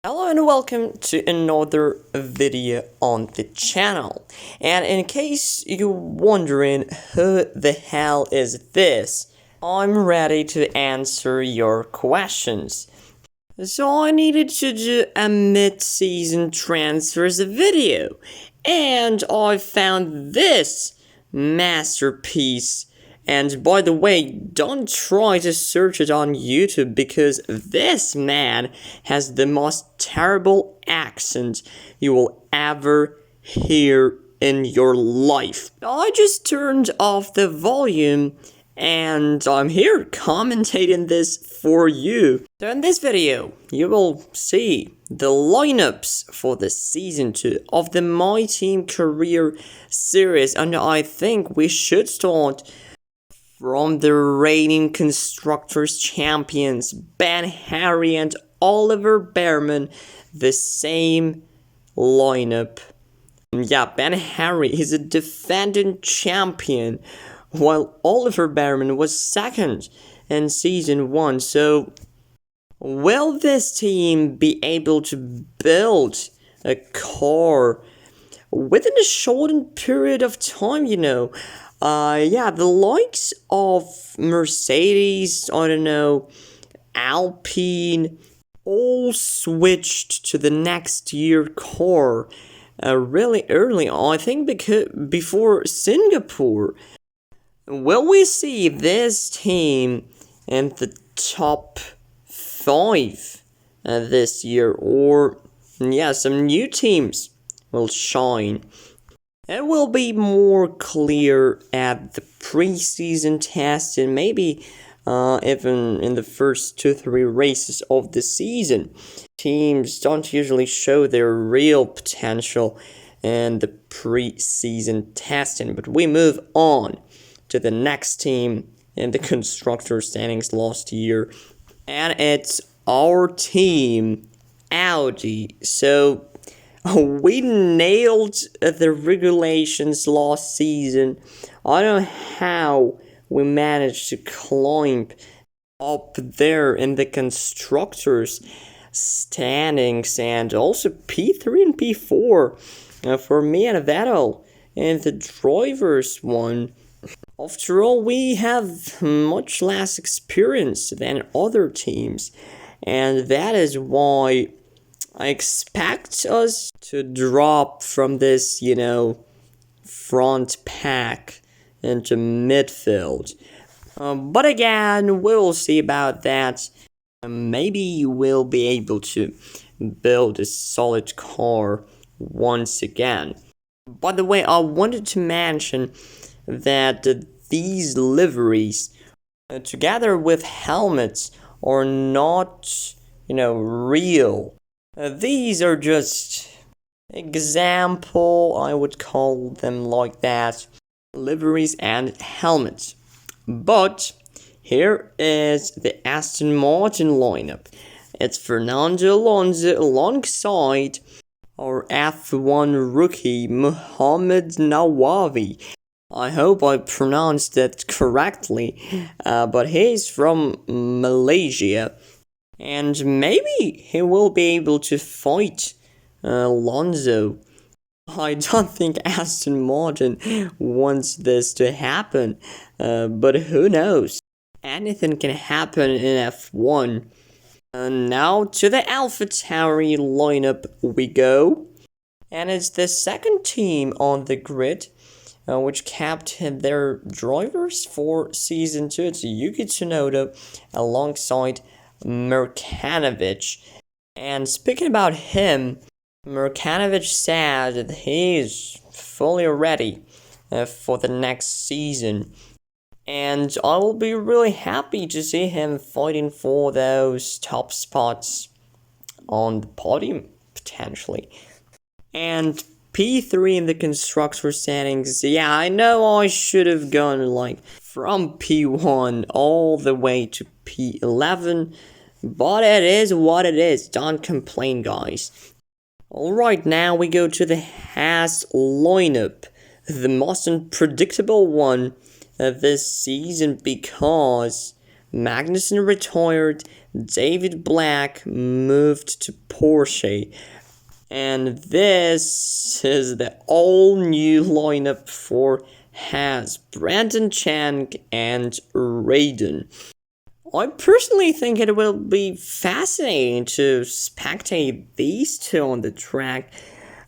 Hello and welcome to another video on the channel. And in case you're wondering who the hell is this, I'm ready to answer your questions. So I needed to do a mid-season transfers video, and I found this masterpiece. And by the way, don't try to search it on YouTube because this man has the most terrible accent you will ever hear in your life. I just turned off the volume and I'm here commentating this for you. So in this video, you will see the lineups for the season 2 of the MyTeam Career series, and I think we should start from the reigning Constructors champions, Ben Harry and Oliver Bearman, the same lineup. Yeah, Ben Harry is a defending champion, while Oliver Bearman was second in Season 1. So, will this team be able to build a car within a shortened period of time, yeah, the likes of Mercedes, Alpine, all switched to the next year car really early, I think, because before Singapore. Will we see this team in the top 5 this year, or yeah, some new teams will shine? It will be more clear at the preseason test and maybe even in the first 2-3 races of the season. Teams don't usually show their real potential in the preseason testing, but we move on to the next team in the constructor standings last year, and it's our team, Audi. So we nailed the regulations last season. I don't know how we managed to climb up there in the constructors standings, and also P3 and P4 for me and Vettel and the drivers one. After all, we have much less experience than other teams, and that is why I expect us to drop from this, front pack into midfield. But again, we'll see about that. Maybe we'll be able to build a solid car once again. By the way, I wanted to mention that these liveries, together with helmets, are not, real. These are just example, I would call them like that, liveries and helmets. But here is the Aston Martin lineup. It's Fernando Alonso alongside our F1 rookie Mohamed Nawawi. I hope I pronounced that correctly, but he's from Malaysia. And maybe he will be able to fight Alonso. I don't think Aston Martin wants this to happen, but who knows? Anything can happen in F1. Now to the AlphaTauri lineup we go. And it's the second team on the grid which kept their drivers for Season 2. It's Yuki Tsunoda alongside Merkanovic. And speaking about him, Merkanovic said that he's fully ready for the next season. And I will be really happy to see him fighting for those top spots on the podium, potentially. And P3 in the constructor standings. Yeah, I know I should have gone from P1 all the way to P11, but it is what it is. Don't complain, guys. Alright, now we go to the Haas lineup, the most unpredictable one this season because Magnussen retired, David Black moved to Porsche. And this is the all-new lineup for Haas, Brandon Chang and Raiden. I personally think it will be fascinating to spectate these two on the track.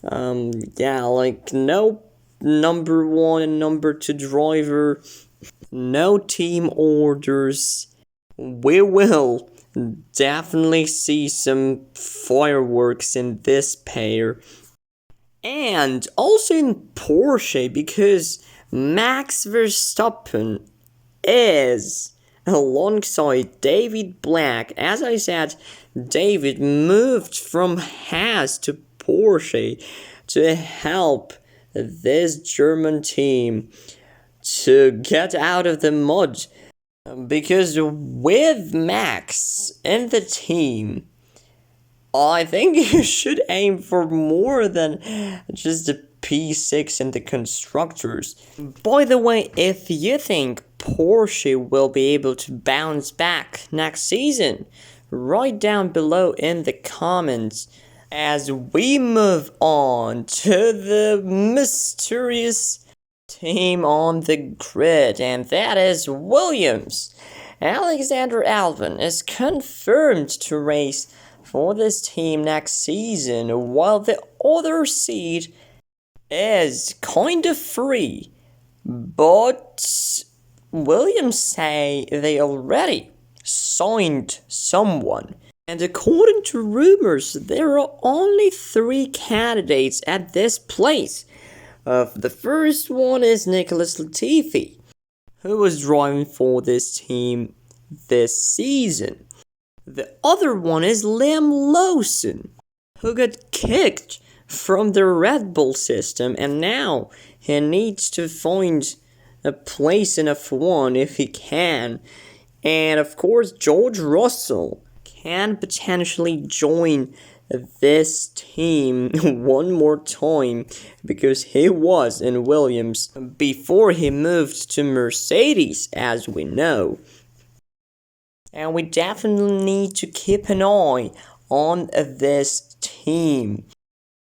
Like no number one and number two driver, no team orders. We will definitely see some fireworks in this pair. And also in Porsche, because Max Verstappen is alongside David Black. As I said, David moved from Haas to Porsche to help this German team to get out of the mud. Because with Max in the team, I think you should aim for more than just the P6 in the constructors. By the way, if you think Porsche will be able to bounce back next season, write down below in the comments as we move on to the mysterious team on the grid, and that is Williams. Alexander Albon is confirmed to race for this team next season, while the other seat is kind of free, but Williams say they already signed someone. And according to rumors, there are only 3 candidates at this place. The first one is Nicholas Latifi, who was driving for this team this season. The other one is Liam Lawson, who got kicked from the Red Bull system, and now he needs to find a place in F1 if he can. And of course, George Russell can potentially join this team one more time, because he was in Williams before he moved to Mercedes, as we know. And we definitely need to keep an eye on this team.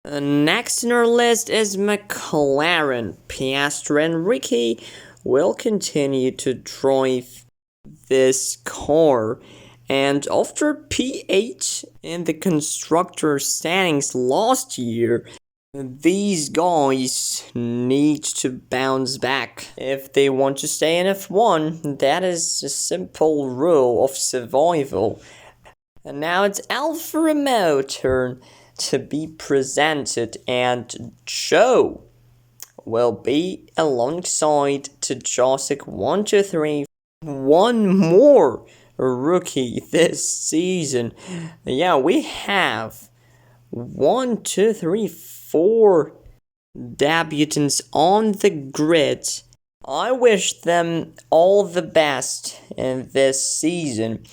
Next in our list is McLaren. Piastri and Ricky will continue to drive this car. And after P8 in the constructor standings last year, these guys need to bounce back if they want to stay in F1. That is a simple rule of survival. And now it's Alfa Romeo turn to be presented, and Joe will be alongside to Josik 123. One more rookie this season. Yeah, we have 4 debutants on the grid. I wish them all the best in this season,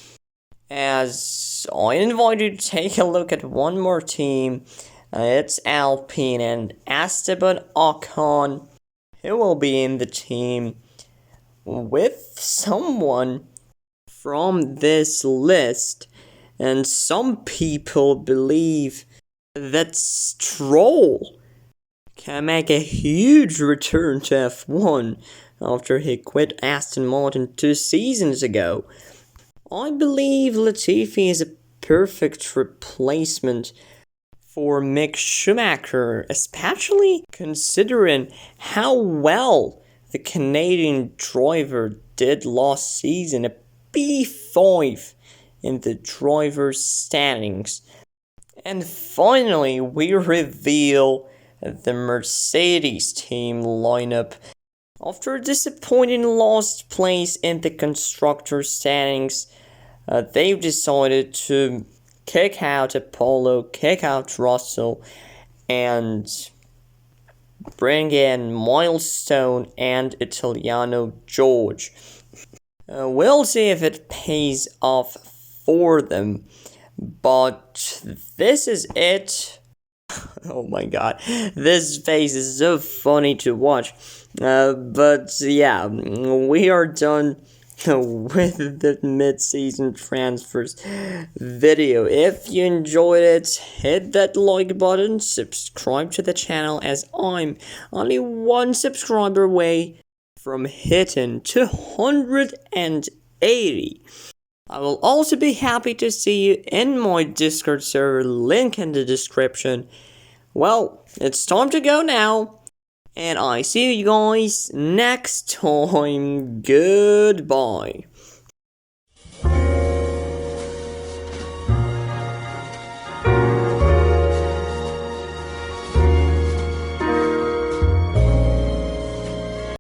as I invite you to take a look at one more team. It's Alpine and Esteban Ocon, who will be in the team with someone from this list. And some people believe that Stroll can make a huge return to F1 after he quit Aston Martin 2 seasons ago. I believe Latifi is a perfect replacement for Mick Schumacher, especially considering how well the Canadian driver did last season, a P5 in the driver's standings. And finally, we reveal the Mercedes team lineup. After a disappointing last place in the constructor standings, they've decided to kick out Apollo, kick out Russell, and bring in Milestone and Italiano George. We'll see if it pays off for them, but this is it. Oh my god, this face is so funny to watch. But yeah, we are done with the mid-season transfers video. If you enjoyed it, hit that like button, subscribe to the channel, as I'm only one subscriber away from hitting 280. I will also be happy to see you in my Discord server, link in the description. Well, it's time to go now, and I see you guys next time. Goodbye.